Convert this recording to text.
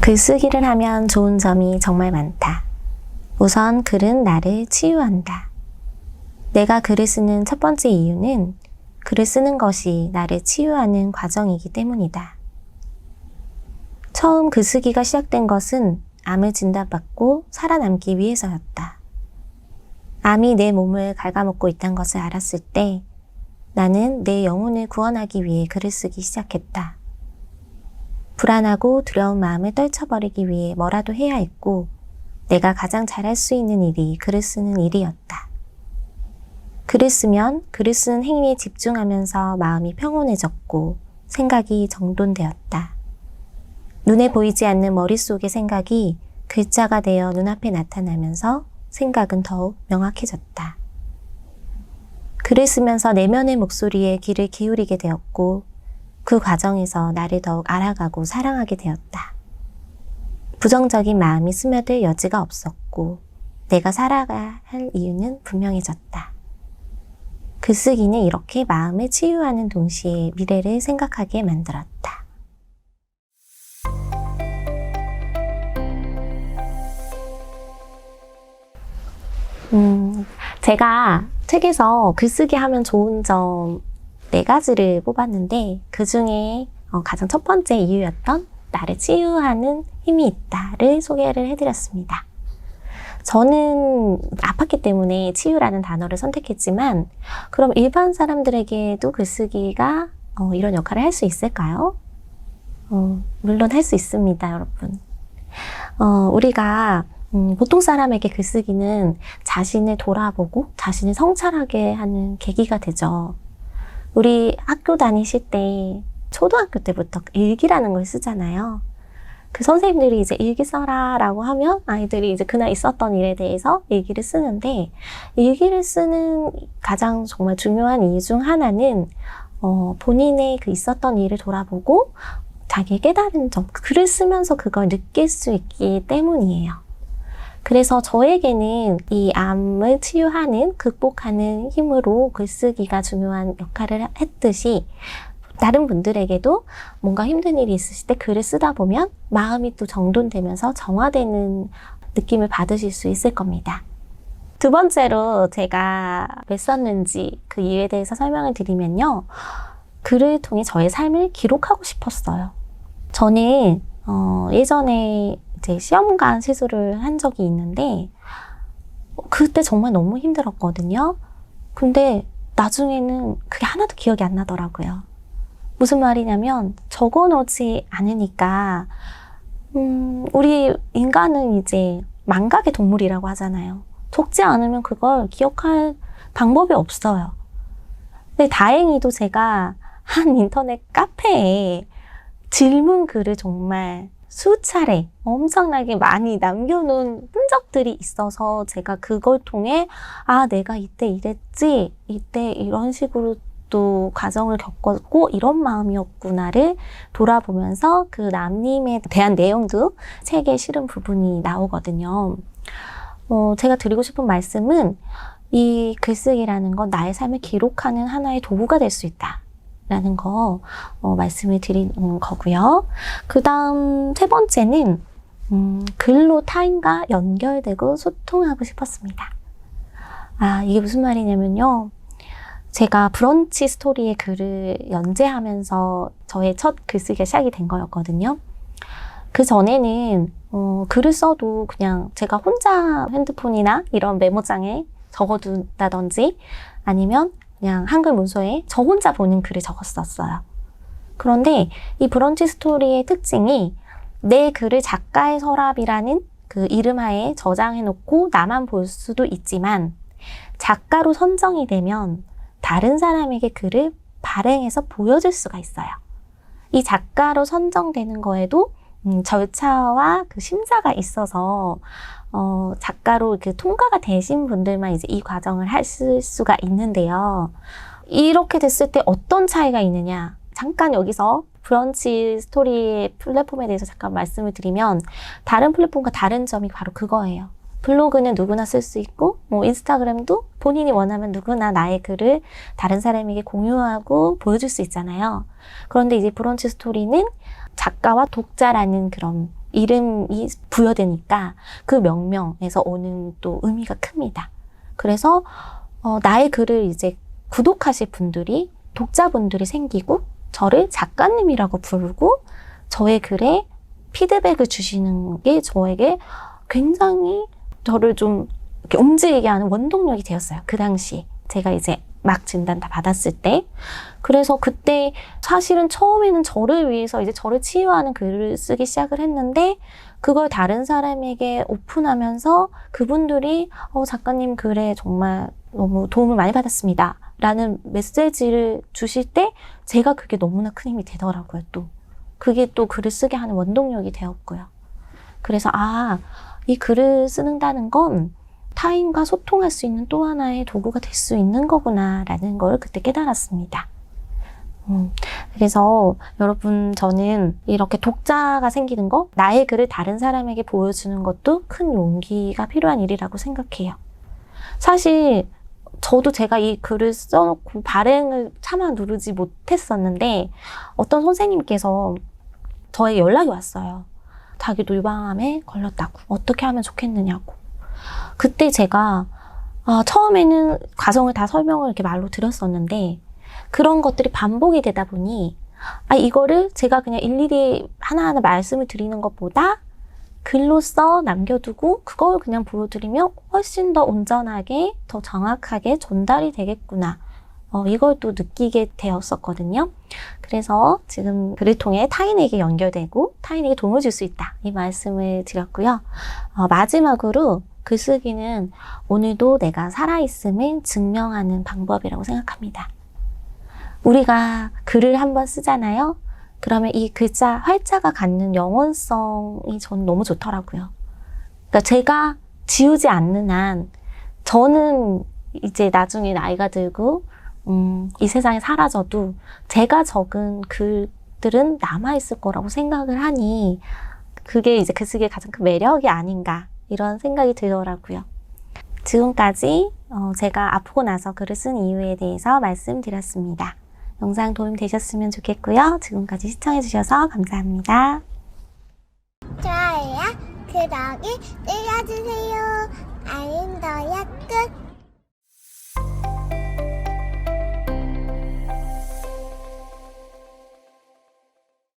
글쓰기를 하면 좋은 점이 정말 많다. 우선 글은 나를 치유한다. 내가 글을 쓰는 첫 번째 이유는 글을 쓰는 것이 나를 치유하는 과정이기 때문이다. 처음 글쓰기가 시작된 것은 암을 진단받고 살아남기 위해서였다. 암이 내 몸을 갉아먹고 있다는 것을 알았을 때 나는 내 영혼을 구원하기 위해 글을 쓰기 시작했다. 불안하고 두려운 마음을 떨쳐버리기 위해 뭐라도 해야 했고 내가 가장 잘할 수 있는 일이 글을 쓰는 일이었다. 글을 쓰면 글을 쓰는 행위에 집중하면서 마음이 평온해졌고 생각이 정돈되었다. 눈에 보이지 않는 머릿속의 생각이 글자가 되어 눈앞에 나타나면서 생각은 더욱 명확해졌다. 글을 쓰면서 내면의 목소리에 귀를 기울이게 되었고 그 과정에서 나를 더욱 알아가고 사랑하게 되었다. 부정적인 마음이 스며들 여지가 없었고 내가 살아가야 할 이유는 분명해졌다. 글쓰기는 이렇게 마음을 치유하는 동시에 미래를 생각하게 만들었다. 제가 책에서 글쓰기 하면 좋은 점 4가지를 뽑았는데 그 중에 가장 첫 번째 이유였던 나를 치유하는 힘이 있다를 소개를 해드렸습니다. 저는 아팠기 때문에 치유라는 단어를 선택했지만 그럼 일반 사람들에게도 글쓰기가 이런 역할을 할 수 있을까요? 물론 할 수 있습니다, 여러분. 우리가 보통 사람에게 글쓰기는 자신을 돌아보고 자신을 성찰하게 하는 계기가 되죠. 우리 학교 다니실 때 초등학교 때부터 일기라는 걸 쓰잖아요. 그 선생님들이 이제 일기 써라 라고 하면 아이들이 이제 그날 있었던 일에 대해서 일기를 쓰는데 일기를 쓰는 가장 정말 중요한 이유 중 하나는 본인의 그 있었던 일을 돌아보고 자기의 깨달은 점, 글을 쓰면서 그걸 느낄 수 있기 때문이에요. 그래서 저에게는 이 암을 치유하는, 극복하는 힘으로 글쓰기가 중요한 역할을 했듯이 다른 분들에게도 뭔가 힘든 일이 있으실 때 글을 쓰다 보면 마음이 또 정돈되면서 정화되는 느낌을 받으실 수 있을 겁니다. 두 번째로 제가 왜 썼는지 그 이유에 대해서 설명을 드리면요. 글을 통해 저의 삶을 기록하고 싶었어요. 저는 예전에 이제 시험관 시술을 한 적이 있는데 그때 정말 너무 힘들었거든요. 근데 나중에는 그게 하나도 기억이 안 나더라고요. 무슨 말이냐면 적어놓지 않으니까 우리 인간은 이제 망각의 동물이라고 하잖아요. 적지 않으면 그걸 기억할 방법이 없어요. 근데 다행히도 제가 한 인터넷 카페에 질문 글을 정말 수차례 엄청나게 많이 남겨놓은 흔적들이 있어서 제가 그걸 통해 아, 내가 이때 이랬지, 이때 이런 식으로 또 과정을 겪었고 이런 마음이었구나를 돌아보면서 그 남님에 대한 내용도 책에 실은 부분이 나오거든요. 제가 드리고 싶은 말씀은 이 글쓰기라는 건 나의 삶을 기록하는 하나의 도구가 될 수 있다 라는 거 말씀을 드리는 거고요. 그 다음 세 번째는 글로 타인과 연결되고 소통하고 싶었습니다. 아, 이게 무슨 말이냐면요. 제가 브런치 스토리의 글을 연재하면서 저의 첫 글쓰기가 시작이 된 거였거든요. 그 전에는 글을 써도 그냥 제가 혼자 핸드폰이나 이런 메모장에 적어둔다든지 아니면 그냥 한글 문서에 저 혼자 보는 글을 적었었어요. 그런데 이 브런치 스토리의 특징이 내 글을 작가의 서랍이라는 그 이름하에 저장해놓고 나만 볼 수도 있지만 작가로 선정이 되면 다른 사람에게 글을 발행해서 보여줄 수가 있어요. 이 작가로 선정되는 거에도 절차와 그 심사가 있어서 작가로 그 통과가 되신 분들만 이제 이 과정을 하실 수가 있는데요. 이렇게 됐을 때 어떤 차이가 있느냐? 잠깐 여기서 브런치 스토리 플랫폼에 대해서 잠깐 말씀을 드리면 다른 플랫폼과 다른 점이 바로 그거예요. 블로그는 누구나 쓸 수 있고 인스타그램도 본인이 원하면 누구나 나의 글을 다른 사람에게 공유하고 보여줄 수 있잖아요. 그런데 이제 브런치 스토리는 작가와 독자라는 그런 이름이 부여되니까 그 명명에서 오는 또 의미가 큽니다. 그래서 나의 글을 이제 구독하실 분들이, 독자분들이 생기고 저를 작가님이라고 부르고 저의 글에 피드백을 주시는 게 저에게 굉장히 저를 좀 이렇게 움직이게 하는 원동력이 되었어요. 그 당시 제가 이제 막 진단 다 받았을 때. 그래서 그때 사실은 처음에는 저를 위해서 이제 저를 치유하는 글을 쓰기 시작을 했는데 그걸 다른 사람에게 오픈하면서 그분들이 작가님 글에 정말 너무 도움을 많이 받았습니다 라는 메시지를 주실 때 제가 그게 너무나 큰 힘이 되더라고요. 또 그게 또 글을 쓰게 하는 원동력이 되었고요. 그래서 이 글을 쓰는다는 건 타인과 소통할 수 있는 또 하나의 도구가 될 수 있는 거구나 라는 걸 그때 깨달았습니다. 그래서 여러분, 저는 이렇게 독자가 생기는 거, 나의 글을 다른 사람에게 보여주는 것도 큰 용기가 필요한 일이라고 생각해요. 사실 저도 제가 이 글을 써놓고 발행을 차마 누르지 못했었는데 어떤 선생님께서 저에게 연락이 왔어요. 자기도 유방암에 걸렸다고. 어떻게 하면 좋겠느냐고. 그때 제가 처음에는 과정을 다 설명을 이렇게 말로 드렸었는데 그런 것들이 반복이 되다 보니 이거를 제가 그냥 일일이 하나하나 말씀을 드리는 것보다 글로써 남겨두고 그걸 그냥 보여드리면 훨씬 더 온전하게, 더 정확하게 전달이 되겠구나. 이걸 또 느끼게 되었었거든요. 그래서 지금 글을 통해 타인에게 연결되고 타인에게 도움을 줄 수 있다. 이 말씀을 드렸고요. 마지막으로 글쓰기는 오늘도 내가 살아있음을 증명하는 방법이라고 생각합니다. 우리가 글을 한번 쓰잖아요. 그러면 이 글자, 활자가 갖는 영원성이 저는 너무 좋더라고요. 그러니까 제가 지우지 않는 한 저는 이제 나중에 나이가 들고 이 세상에 사라져도 제가 적은 글들은 남아있을 거라고 생각을 하니 그게 이제 글쓰기의 가장 큰 매력이 아닌가 이런 생각이 들더라고요. 지금까지 제가 아프고 나서 글을 쓴 이유에 대해서 말씀드렸습니다. 영상 도움 되셨으면 좋겠고요. 지금까지 시청해주셔서 감사합니다. 좋아요, 구독을 눌러주세요. 알림 설정 끝.